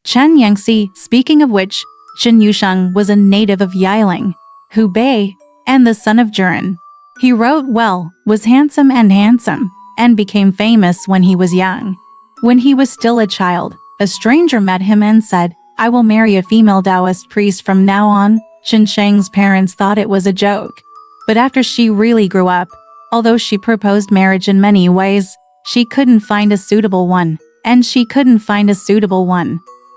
Chen Yunxi, speaking of which, Chen Yusheng was a native of Yiling, Hubei, and the son of Juran. He wrote well, was handsome, and became famous when he was young. When he was still a child, a stranger met him and said, "I will marry a female Taoist priest from now on." Chen Sheng's parents thought it was a joke. But after she really grew up, although she proposed marriage in many ways, she couldn't find a suitable one.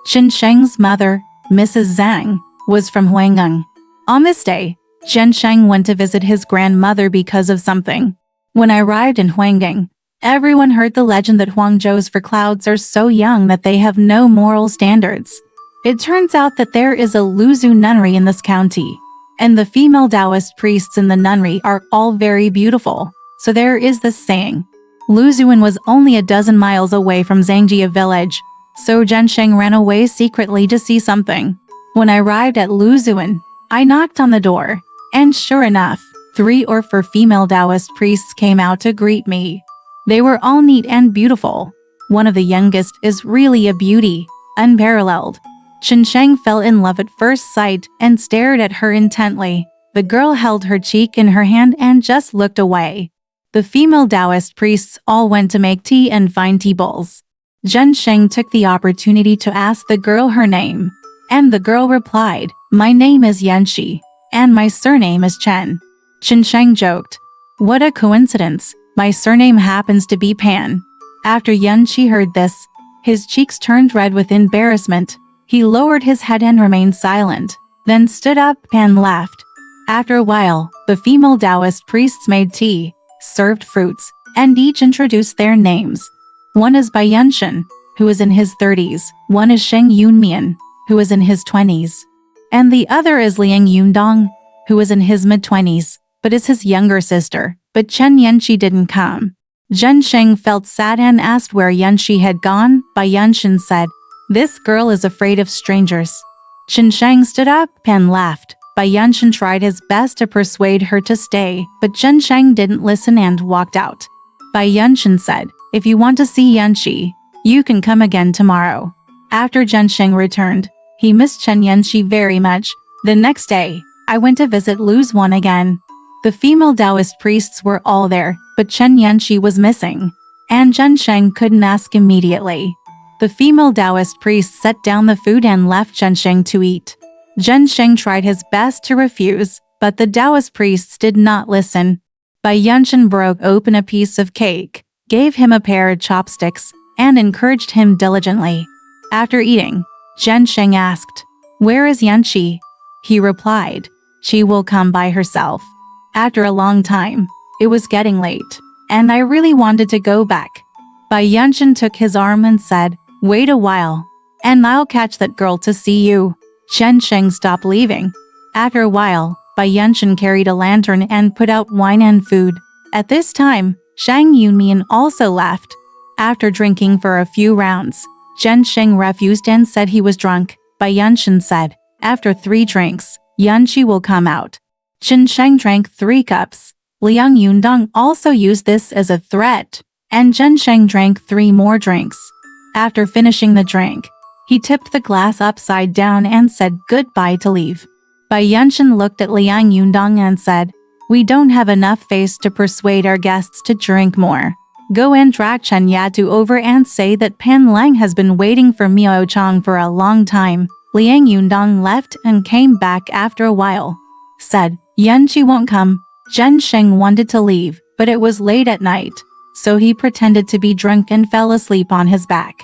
Chen Sheng's mother, Mrs. Zhang, was from Huanggang. On this day, Chen Sheng went to visit his grandmother because of something. When I arrived in Huanggang, everyone heard the legend that Huangzhou's for clouds are so young that they have no moral standards. It turns out that there is a Luzhu nunnery in this county, and the female Taoist priests in the nunnery are all very beautiful. So there is this saying. Luzhuan was only a dozen miles away from Zhangjia village, so Chen Sheng ran away secretly to see something. When I arrived at Luzhuan, I knocked on the door, and sure enough, 3 or 4 female Taoist priests came out to greet me. They were all neat and beautiful. One of the youngest is really a beauty, unparalleled. Chen Sheng fell in love at first sight and stared at her intently. The girl held her cheek in her hand and just looked away. The female Taoist priests all went to make tea and find tea bowls. Chen Sheng took the opportunity to ask the girl her name, and the girl replied, "My name is Yunxi, and my surname is Chen." Chen Sheng joked, "What a coincidence, my surname happens to be Pan." After Yunxi heard this, his cheeks turned red with embarrassment. He lowered his head and remained silent, then stood up. Pan laughed. After a while, the female Taoist priests made tea, served fruits, and each introduced their names. One is Bai Yunshen, who is in his 30s, one is Sheng Yunmian, who is in his 20s, and the other is Liang Yundong, who is in his mid-20s, but is his younger sister. But Chen Yunxi didn't come. Chen Sheng felt sad and asked where Yunxi had gone. Bai Yunshen said, "This girl is afraid of strangers." Chen Sheng stood up and laughed. Bai Yunshen tried his best to persuade her to stay, but Chen Sheng didn't listen and walked out. Bai Yunshen said, "If you want to see Yunxi, you can come again tomorrow." After Chen Sheng returned, he missed Chen Yunxi very much. The next day, I went to visit Luzhuan again. The female Taoist priests were all there, but Chen Yunxi was missing, and Chen Sheng couldn't ask immediately. The female Taoist priests set down the food and left Chen Sheng to eat. Chen Sheng tried his best to refuse, but the Taoist priests did not listen. Bai Yunshen broke open a piece of cake, gave him a pair of chopsticks, and encouraged him diligently. After eating, Chen Sheng asked, "Where is Yunxi?" He replied, "She will come by herself." After a long time, it was getting late, and I really wanted to go back. Bai Yunshen took his arm and said, "Wait a while, and I'll catch that girl to see you." Chen Sheng stopped leaving. After a while, Bai Yunshen carried a lantern and put out wine and food. At this time, Shang Yunmian also left. After drinking for a few rounds, Chen Sheng refused and said he was drunk. Bai Yunshen said, "After 3 drinks, Yunxi will come out." Chen Sheng drank 3 cups. Liang Yundong also used this as a threat, and Chen Sheng drank 3 more drinks. After finishing the drink, he tipped the glass upside down and said goodbye to leave. Bai Yunshen looked at Liang Yundong and said, "We don't have enough face to persuade our guests to drink more. Go and drag Chen Yatu over and say that Pan Lang has been waiting for Miao Chang for a long time." Liang Yundong left and came back after a while. Said, "Yunxi won't come." Chen Sheng wanted to leave, but it was late at night, so he pretended to be drunk and fell asleep on his back.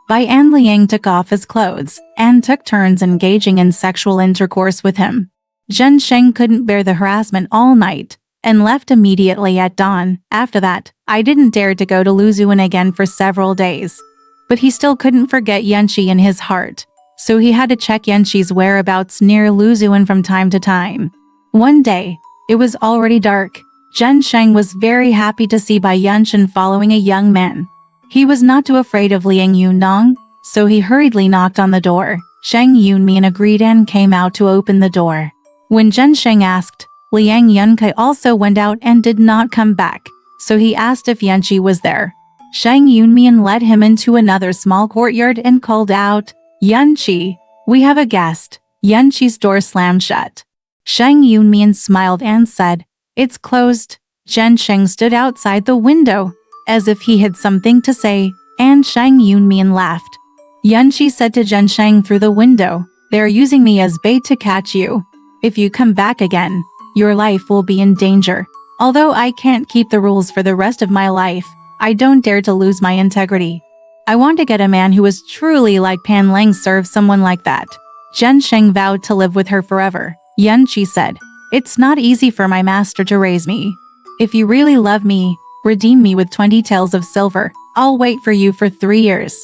Bai and Liang took off his clothes and took turns engaging in sexual intercourse with him. Chen Sheng couldn't bear the harassment all night and left immediately at dawn. After that, I didn't dare to go to Luzhuan again for several days. But he still couldn't forget Yunxi in his heart, so he had to check Yunxi's whereabouts near Luzhuan from time to time. One day, it was already dark. Chen Sheng was very happy to see Bai Yunshen following a young man. He was not too afraid of Liang Yundong, so he hurriedly knocked on the door. Sheng Yunmian agreed and came out to open the door. When Chen Sheng asked, Liang Yunkai also went out and did not come back, so he asked if Yunxi was there. Sheng Yunmian led him into another small courtyard and called out, Yunxi, we have a guest. Yunxi's door slammed shut. Sheng Yunmian smiled and said, "It's closed." Zhen Sheng stood outside the window, as if he had something to say, and Sheng Yunmian laughed. Yunxi said to Zhen Sheng through the window, "They're using me as bait to catch you. If you come back again, your life will be in danger. Although I can't keep the rules for the rest of my life, I don't dare to lose my integrity. I want to get a man who is truly like Pan Lang serve someone like that." Zhen Sheng vowed to live with her forever. Yunxi said, "It's not easy for my master to raise me. If you really love me, redeem me with 20 taels of silver. I'll wait for you for 3 years.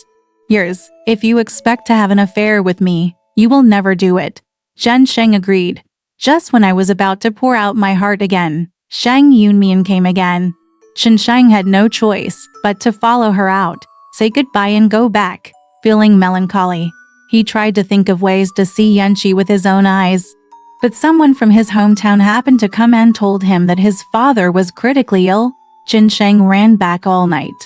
If you expect to have an affair with me, you will never do it." Zhen Sheng agreed. Just when I was about to pour out my heart again, Sheng Yunmian came again. Chen Sheng had no choice but to follow her out, say goodbye and go back, feeling melancholy. He tried to think of ways to see Yunxi with his own eyes. But someone from his hometown happened to come and told him that his father was critically ill. Chen Sheng ran back all night.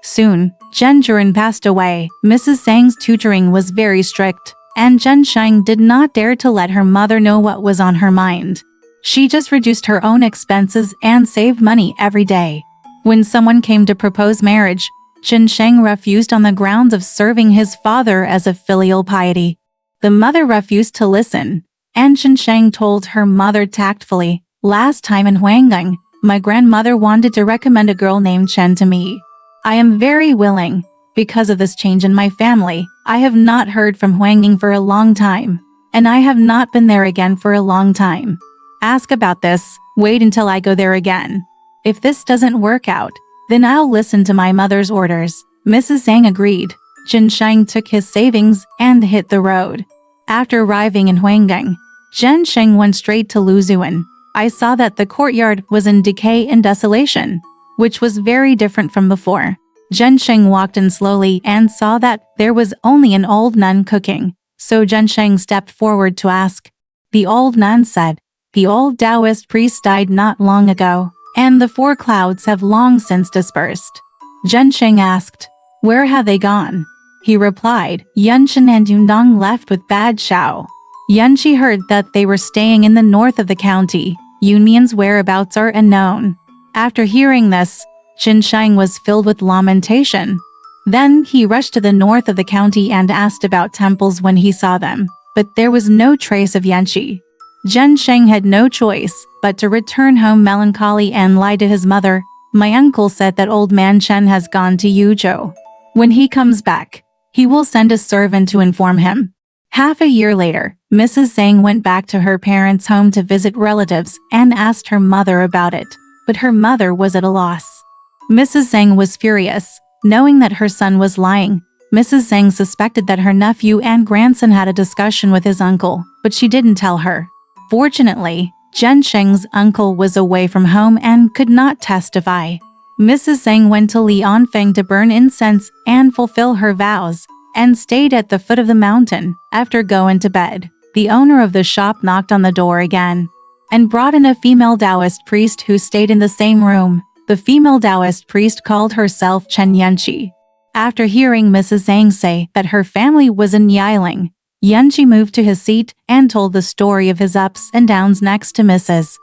Soon, Zhen Juren passed away. Mrs. Zhang's tutoring was very strict, and Zhen Sheng did not dare to let her mother know what was on her mind. She just reduced her own expenses and saved money every day. When someone came to propose marriage, Chen Sheng refused on the grounds of serving his father as a filial piety. The mother refused to listen, and Chen Sheng told her mother tactfully, "Last time in Huanggang, my grandmother wanted to recommend a girl named Chen to me. I am very willing. Because of this change in my family, I have not heard from Huanggang for a long time, and I have not been there again for a long time. Ask about this, wait until I go there again. If this doesn't work out, then I'll listen to my mother's orders." Mrs. Zhang agreed. Chen Sheng took his savings and hit the road. After arriving in Huanggang, Zhen Sheng went straight to Luzuan. I saw that the courtyard was in decay and desolation, which was very different from before. Zhen Sheng walked in slowly and saw that there was only an old nun cooking, so Zhen Sheng stepped forward to ask. The old nun said, "The old Taoist priest died not long ago, and the 4 clouds have long since dispersed." Zhen Sheng asked, "Where have they gone?" He replied, "Yunshan and Yundong left with Bad Shao." Yunxi heard that they were staying in the north of the county. Yunmian's whereabouts are unknown. After hearing this, Chen Sheng was filled with lamentation. Then he rushed to the north of the county and asked about temples when he saw them, but there was no trace of Yunxi. Zhen Sheng had no choice but to return home melancholy and lie to his mother. "My uncle said that old man Chen has gone to Yuzhou. When he comes back, he will send a servant to inform him." Half a year later, Mrs. Zhang went back to her parents' home to visit relatives and asked her mother about it, but her mother was at a loss. Mrs. Zhang was furious, knowing that her son was lying. Mrs. Zhang suspected that her nephew and grandson had a discussion with his uncle, but she didn't tell her. Fortunately, Zhen Sheng's uncle was away from home and could not testify. Mrs. Zhang went to Lianfeng to burn incense and fulfill her vows, and stayed at the foot of the mountain. After going to bed, the owner of the shop knocked on the door again and brought in a female Taoist priest who stayed in the same room. The female Taoist priest called herself Chen Yunxi. After hearing Mrs. Zhang say that her family was in Yiling, Yunxi moved to his seat and told the story of his ups and downs next to Mrs.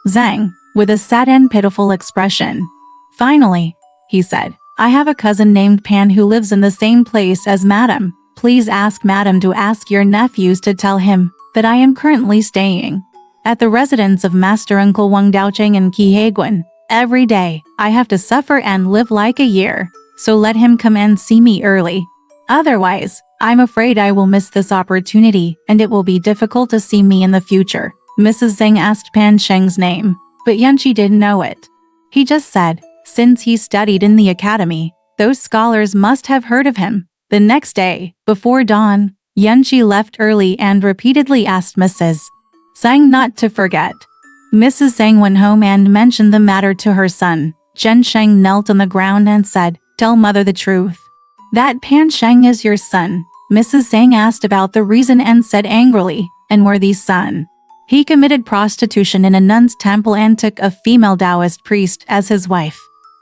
Zhang, with a sad and pitiful expression. Finally, he said, "I have a cousin named Pan who lives in the same place as Madam. Please ask Madam to ask your nephews to tell him that I am currently staying at the residence of Master Uncle Wang Daocheng in Qiheguan. Every day, I have to suffer and live like a year, so let him come and see me early. Otherwise, I'm afraid I will miss this opportunity and it will be difficult to see me in the future." Mrs. Zhang asked Pan Sheng's name, but Yunxi didn't know it. He just said, since he studied in the academy, those scholars must have heard of him. The next day, before dawn, Yunxi left early and repeatedly asked Mrs. Zhang not to forget. Mrs. Zhang went home and mentioned the matter to her son. Zhen Sheng knelt on the ground and said, "Tell mother the truth. That Pan Sheng is your son." Mrs. Zhang asked about the reason and said angrily, "And worthy son. He committed prostitution in a nun's temple and took a female Taoist priest as his wife.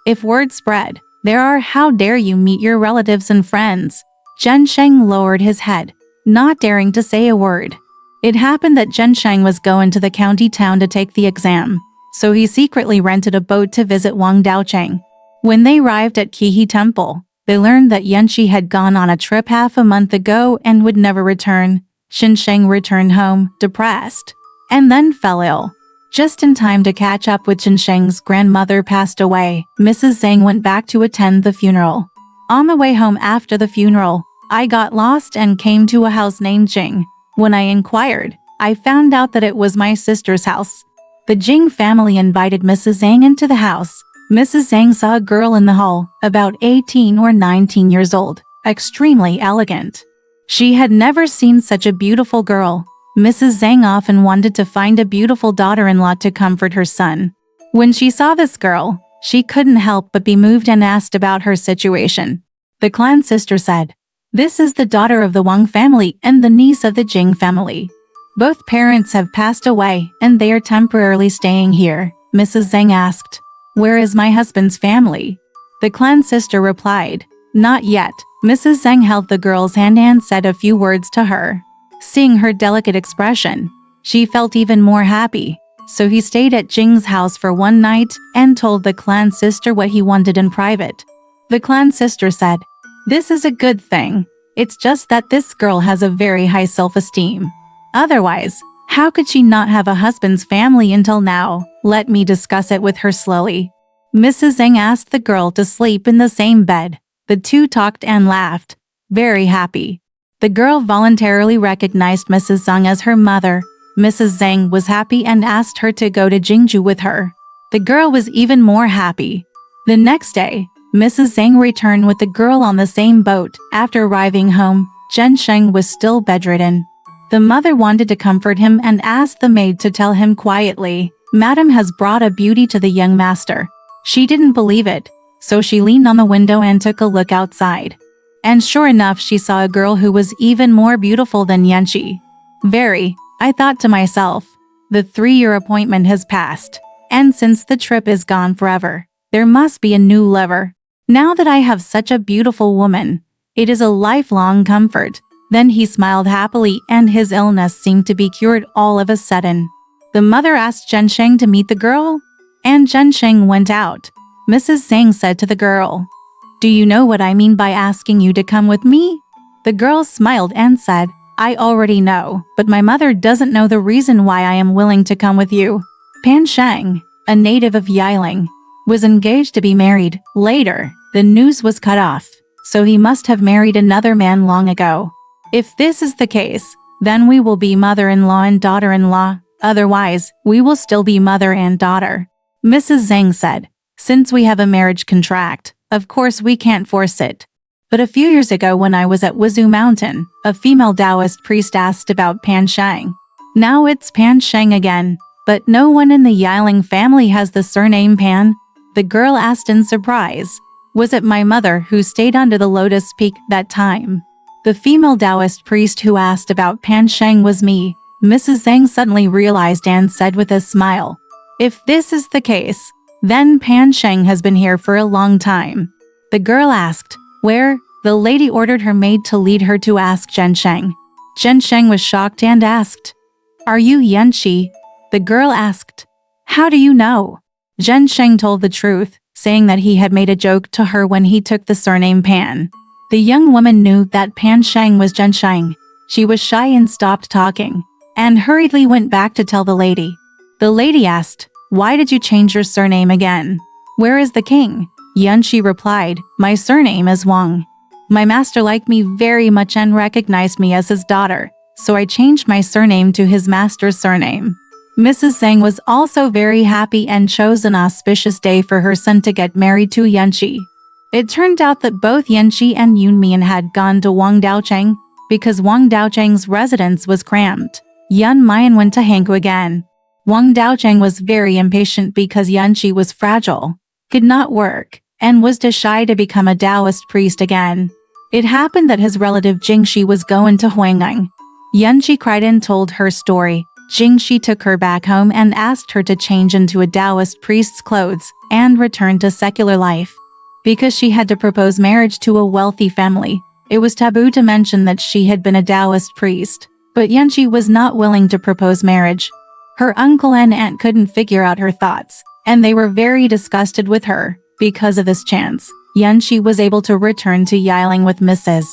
If word spread, there are how dare you meet your relatives and friends." Zhen Sheng lowered his head. not daring to say a word. It happened that Zheng was going to the county town to take the exam, so he secretly rented a boat to visit Wang Daocheng. When they arrived at Qihe Temple, they learned that Yunxi had gone on a trip half a month ago and would never return. Zheng returned home, depressed, and then fell ill. Just in time to catch up with Zheng's grandmother passed away, Mrs. Zhang went back to attend the funeral. On the way home after the funeral, I got lost and came to a house named Qing. When I inquired, I found out that it was my sister's house. The Qing family invited Mrs. Zhang into the house. Mrs. Zhang saw a girl in the hall, about 18 or 19 years old, extremely elegant. She had never seen such a beautiful girl. Mrs. Zhang often wanted to find a beautiful daughter-in-law to comfort her son. When she saw this girl, she couldn't help but be moved and asked about her situation. The clan sister said, "This is the daughter of the Wang family and the niece of the Qing family. Both parents have passed away and they are temporarily staying here." Mrs. Zhang asked, "Where is my husband's family?" The clan sister replied, "Not yet." Mrs. Zhang held the girl's hand and said a few words to her. Seeing her delicate expression, she felt even more happy. So he stayed at Qing's house for one night and told the clan sister what he wanted in private. The clan sister said, "This is a good thing. It's just that this girl has a very high self-esteem. Otherwise, how could she not have a husband's family until now? Let me discuss it with her slowly." Mrs. Zhang asked the girl to sleep in the same bed. The two talked and laughed, very happy. The girl voluntarily recognized Mrs. Zhang as her mother. Mrs. Zhang was happy and asked her to go to Jingzhou with her. The girl was even more happy. The next day, Mrs. Zhang returned with the girl on the same boat. After arriving home, Zheng was still bedridden. The mother wanted to comfort him and asked the maid to tell him quietly, "Madam has brought a beauty to the young master." She didn't believe it, so she leaned on the window and took a look outside. And sure enough, she saw a girl who was even more beautiful than Yunxi. I thought to myself, the 3-year appointment has passed, and since the trip is gone forever, there must be a new lover. Now that I have such a beautiful woman, it is a lifelong comfort. Then he smiled happily and his illness seemed to be cured all of a sudden. The mother asked Zheng to meet the girl, and Zheng went out. Mrs. Zhang said to the girl, "Do you know what I mean by asking you to come with me?" The girl smiled and said, "I already know, but my mother doesn't know the reason why I am willing to come with you." Pan Sheng, a native of Yiling, was engaged to be married. Later, the news was cut off, so he must have married another man long ago. If this is the case, then we will be mother-in-law and daughter-in-law. Otherwise, we will still be mother and daughter. Mrs. Zhang said, "Since we have a marriage contract, of course we can't force it. But a few years ago when I was at Wuzhou Mountain, a female Taoist priest asked about Pan Sheng. Now it's Pan Sheng again, but no one in the Yiling family has the surname Pan." The girl asked in surprise, "Was it my mother who stayed under the lotus peak that time?" The female Taoist priest who asked about Pan Sheng was me. Mrs. Zhang suddenly realized and said with a smile, "If this is the case, then Pan Sheng has been here for a long time." The girl asked, "Where?" The lady ordered her maid to lead her to ask Zheng. Zheng was shocked and asked, "Are you Yunxi?" The girl asked, "How do you know?" Zheng told the truth, saying that he had made a joke to her when he took the surname Pan. The young woman knew that Pan Sheng was Zheng. She was shy and stopped talking, and hurriedly went back to tell the lady. The lady asked, "Why did you change your surname again? Where is the king?" Yunxi replied, "My surname is Wang. My master liked me very much and recognized me as his daughter, so I changed my surname to his master's surname." Mrs. Zhang was also very happy and chose an auspicious day for her son to get married to Yunxi. It turned out that both Yunxi and Yunmian had gone to Wang Daocheng because Wang Daocheng's residence was cramped. Yun Mian went to Hankou again. Wang Daocheng was very impatient because Yunxi was fragile, could not work, and was too shy to become a Taoist priest again. It happened that his relative Jingxi was going to Huanggang. Yunxi cried and told her story. Jingxi took her back home and asked her to change into a Taoist priest's clothes and return to secular life. Because she had to propose marriage to a wealthy family, It was taboo to mention that she had been a Taoist priest, but Yunxi was not willing to propose marriage. Her uncle and aunt couldn't figure out her thoughts, and they were very disgusted with her. Because of this chance, Yunxi was able to return to Yiling with Mrs.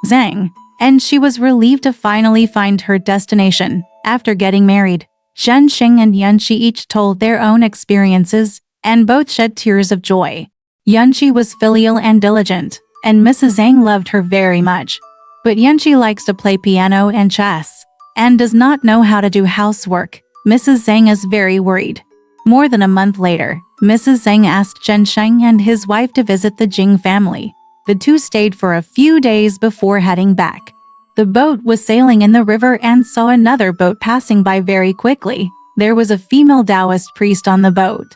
Zhang, and she was relieved to finally find her destination. After getting married, Chen Xing and Yunxi each told their own experiences, and both shed tears of joy. Yunxi was filial and diligent, and Mrs. Zhang loved her very much. But Yunxi likes to play piano and chess, and does not know how to do housework. Mrs. Zhang is very worried. More than a month later, Mrs. Zhang asked Chen Sheng and his wife to visit the Jing family. The two stayed for a few days before heading back. The boat was sailing in the river and saw another boat passing by very quickly. There was a female Taoist priest on the boat.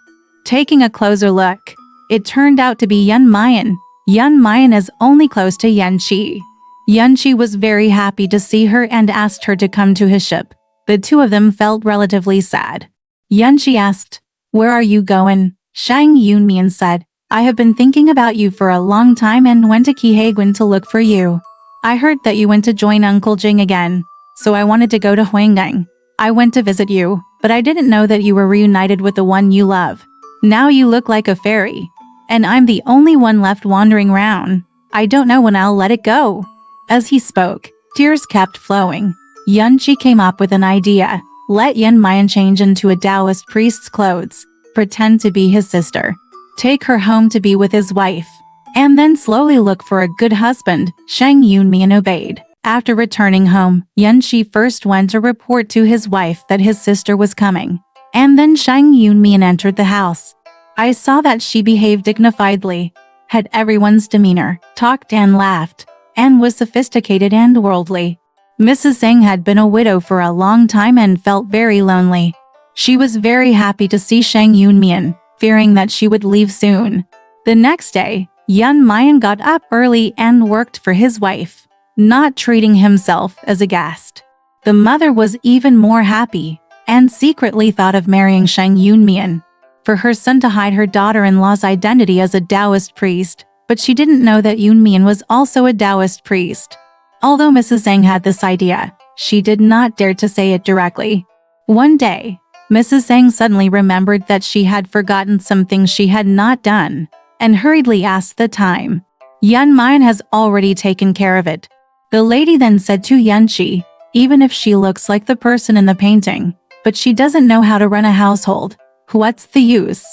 Taking a closer look, it turned out to be Yun Mayan. Yun Mayan is only close to Yunxi. Yunxi was very happy to see her and asked her to come to his ship. The two of them felt relatively sad. Yunxi asked, "Where are you going?" Shang Yunmian said, "I have been thinking about you for a long time and went to Qiheguan to look for you. I heard that you went to join Uncle Jing again, so I wanted to go to Huanggang. I went to visit you, but I didn't know that you were reunited with the one you love. Now you look like a fairy, and I'm the only one left wandering around. I don't know when I'll let it go." As he spoke, tears kept flowing. Yunxi came up with an idea. Let Yun Mayan change into a Taoist priest's clothes, pretend to be his sister, take her home to be with his wife, and then slowly look for a good husband. Shang Yunmian obeyed. After returning home, Yunxi first went to report to his wife that his sister was coming, and then Shang Yunmian entered the house. I saw that she behaved dignifiedly, had everyone's demeanor, talked and laughed, and was sophisticated and worldly. Mrs. Zhang had been a widow for a long time and felt very lonely. She was very happy to see Shang Yunmian, fearing that she would leave soon. The next day, Yun Mayan got up early and worked for his wife, not treating himself as a guest. The mother was even more happy, and secretly thought of marrying Shang Yunmian for her son to hide her daughter-in-law's identity as a Taoist priest, but she didn't know that Yunmian was also a Taoist priest. Although Mrs. Zhang had this idea, she did not dare to say it directly. One day, Mrs. Zhang suddenly remembered that she had forgotten something she had not done, and hurriedly asked the time. Yun Mayan has already taken care of it. The lady then said to Yunxi, "Even if she looks like the person in the painting, but she doesn't know how to run a household, what's the use?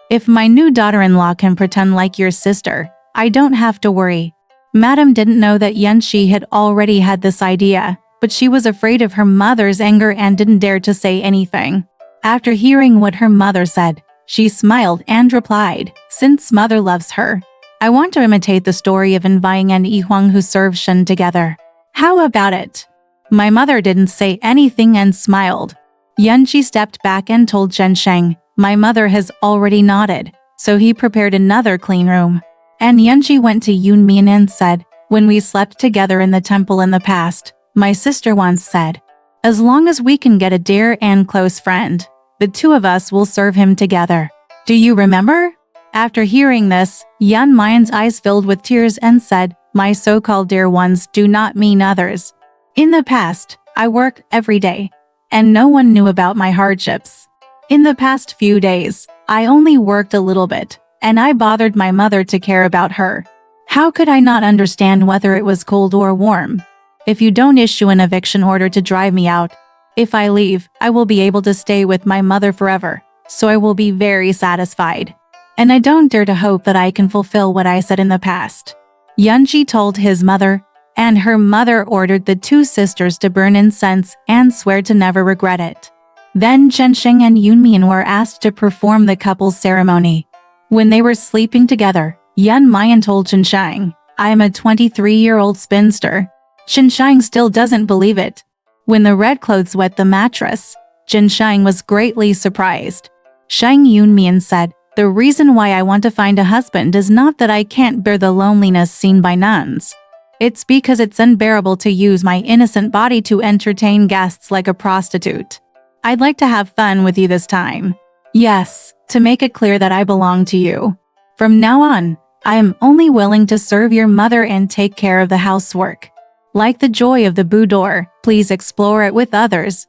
If my new daughter-in-law can pretend like your sister, I don't have to worry." Madam didn't know that Yunxi had already had this idea, but she was afraid of her mother's anger and didn't dare to say anything. After hearing what her mother said, she smiled and replied, "Since mother loves her, I want to imitate the story of Envying and Yihuang who served Shen together. How about it?" My mother didn't say anything and smiled. Yunxi stepped back and told Chen Sheng, "My mother has already nodded," so he prepared another clean room. And Yunxi went to Yunmian and said, "When we slept together in the temple in the past, my sister once said, as long as we can get a dear and close friend, the two of us will serve him together. Do you remember?" After hearing this, Yun Mayan's eyes filled with tears and said, "My so-called dear ones do not mean others. In the past, I worked every day, and no one knew about my hardships. In the past few days, I only worked a little bit, and I bothered my mother to care about her. How could I not understand whether it was cold or warm? If you don't issue an eviction order to drive me out, if I leave, I will be able to stay with my mother forever, so I will be very satisfied. And I don't dare to hope that I can fulfill what I said in the past." Yunxi told his mother, and her mother ordered the two sisters to burn incense and swear to never regret it. Then Chen Sheng and Yunmian were asked to perform the couple's ceremony. When they were sleeping together, Yun Mayan told Chen Sheng, "I am a 23-year-old spinster." Chen Sheng still doesn't believe it. When the red clothes wet the mattress, Chen Sheng was greatly surprised. Shang Yunmian said, "The reason why I want to find a husband is not that I can't bear the loneliness seen by nuns. It's because it's unbearable to use my innocent body to entertain guests like a prostitute. I'd like to have fun with you this time. Yes, to make it clear that I belong to you. From now on, I am only willing to serve your mother and take care of the housework. Like the joy of the boudoir, please explore it with others.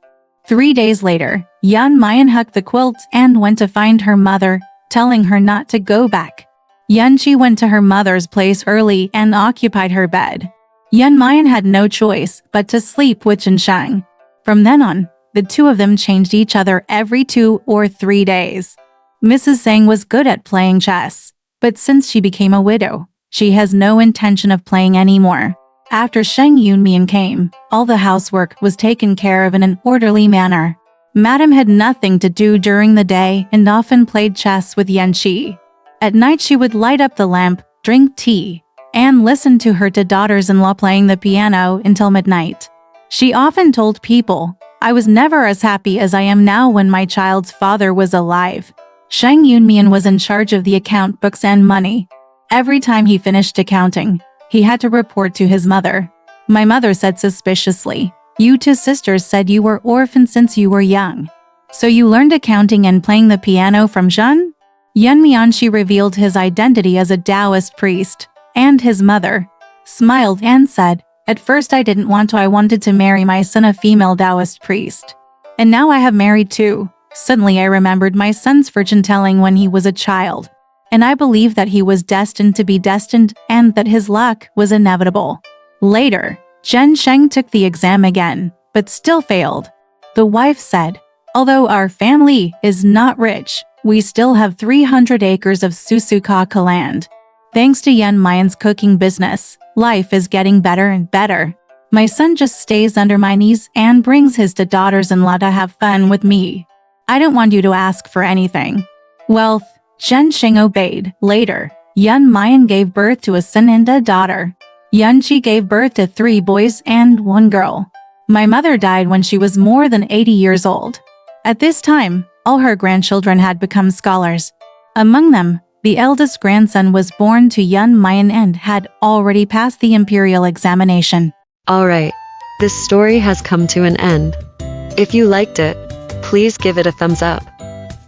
3 days later, Yan Mayan hugged the quilt and went to find her mother, telling her not to go back. Yunxi went to her mother's place early and occupied her bed. Yan Mayan had no choice but to sleep with Chen Sheng. From then on, the two of them changed each other every 2 or 3 days. Mrs. Zhang was good at playing chess, but since she became a widow, she has no intention of playing anymore. After Sheng Yunmian came, all the housework was taken care of in an orderly manner. Madame had nothing to do during the day and often played chess with Yunxi. At night she would light up the lamp, drink tea, and listen to her two daughters-in-law playing the piano until midnight. She often told people, "I was never as happy as I am now when my child's father was alive." Sheng Yunmian was in charge of the account books and money. Every time he finished accounting, he had to report to his mother. My mother said suspiciously, "You two sisters said you were orphaned since you were young. So you learned accounting and playing the piano from Zhen?" Yunmianshi revealed his identity as a Taoist priest, and his mother smiled and said, "At first I didn't want to. I wanted to marry my son a female Taoist priest. And now I have married two. Suddenly I remembered my son's fortune telling when he was a child. And I believed that he was destined to be destined and that his luck was inevitable." Later, Chen Sheng took the exam again, but still failed. The wife said, "Although our family is not rich, we still have 300 acres of Susukaka land. Thanks to Yan Mayan's cooking business, life is getting better and better. My son just stays under my knees and brings his two daughters-in-law to have fun with me. I don't want you to ask for anything." Wealth. Chen Sheng obeyed. Later, Yan Mayan gave birth to a son and a daughter. Yunxi gave birth to 3 boys and 1 girl. My mother died when she was more than 80 years old. At this time, all her grandchildren had become scholars. Among them, the eldest grandson was born to Yan Mayan and had already passed the imperial examination. Alright, this story has come to an end. If you liked it, please give it a thumbs up.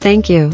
Thank you.